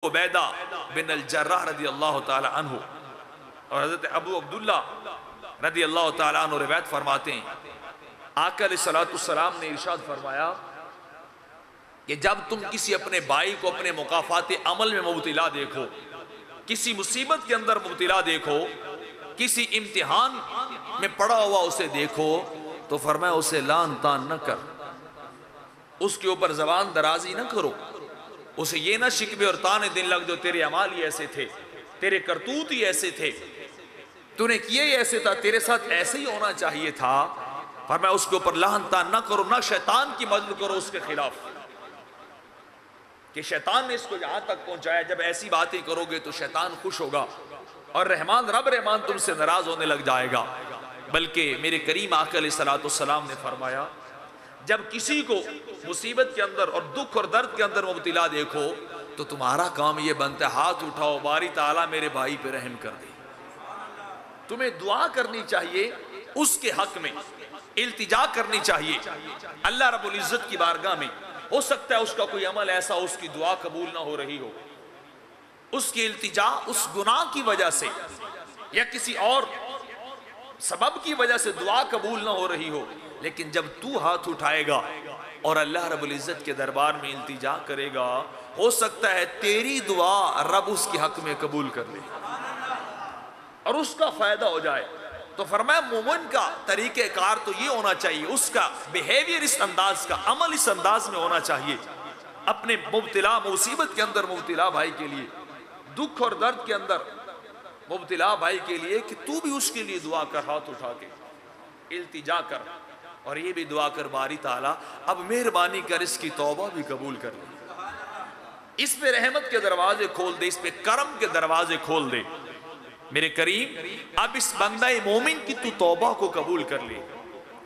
उबैदा बिन अल जर्राह रदी अल्लाह ताला अन्हु और हज़रत अबू अब्दुल्ला रदी अल्लाह ताला अन्हु रिवायत फरमाते हैं, आका अलैहिस्सलाम ने इरशाद फरमाया कि जब तुम किसी अपने भाई को अपने मुकाफात अमल में मुब्तिला देखो, किसी मुसीबत के अंदर मुब्तिला देखो, किसी इम्तिहान में पड़ा हुआ उसे देखो, तो फरमाया उसे लान तान न कर, उसके ऊपर जबान दराजी न करो, उसे ये ना शिकवे और ताने दिन लग जो तेरे अमाल ही ऐसे थे, तेरे करतूत ही ऐसे थे, तूने किए ही ऐसे था, तेरे साथ ऐसे ही होना चाहिए था। फरमाया उसके ऊपर लान तान न करो, ना शैतान की मदद करो उसके खिलाफ, कि शैतान ने इसको यहां तक पहुंचाया। जब ऐसी बातें करोगे तो शैतान खुश होगा और रब रहमान तुमसे नाराज होने लग जाएगा। बल्कि मेरे करीम आका अलैहिस्सलाम ने फरमाया, जब किसी को मुसीबत के अंदर और दुख और दर्द के अंदर मुब्तिला देखो तो तुम्हारा काम यह बनता है हाथ उठाओ, बारी ताला मेरे भाई पे रहम कर दे। तुम्हें दुआ करनी चाहिए, उसके हक में इल्तिजा करनी चाहिए अल्लाह रब्बुल इज्जत की बारगाह में। हो सकता है उसका कोई अमल ऐसा, उसकी दुआ कबूल ना हो रही हो, उसकी इल्तिजा उस गुनाह की वजह से या किसी और सबब की वजह से दुआ कबूल ना हो रही हो, लेकिन जब तू हाथ उठाएगा और अल्लाह रब्बुल इज्जत के दरबार में इल्तिजा करेगा, हो सकता है तेरी दुआ रब उसके हक में कबूल कर ले और उसका फायदा हो जाए। तो फरमाया मोमिन का तरीक़ेकार तो ये होना चाहिए, उसका बिहेवियर इस अंदाज का, अमल इस अंदाज में होना चाहिए, अपने मुब्तिला मुसीबत के अंदर मुब्तिला भाई के लिए, दुख और दर्द के अंदर मुब्तिला भाई के लिए, कि तू भी उसके लिए दुआ कर, हाथ उठा के इल्तिजा कर और ये भी दुआ कर बारी ताला अब मेहरबानी कर इसकी तौबा भी कबूल कर ले, इस पे रहमत के दरवाजे खोल दे, इस पे करम के दरवाजे खोल दे। मेरे करीम अब इस बंदा मोमिन की तू तौबा को कबूल कर ले।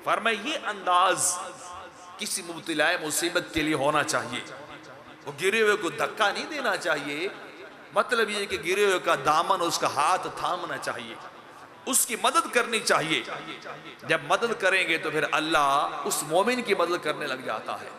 फरमाया ये अंदाज किसी मुब्तिलाए मुसीबत के लिए होना चाहिए। वो गिरे हुए को धक्का नहीं देना चाहिए, मतलब ये कि गिरे हुए का दामन, उसका हाथ थामना चाहिए, उसकी मदद करनी चाहिए। जब मदद करेंगे तो फिर अल्लाह उस मोमिन की मदद करने लग जाता है।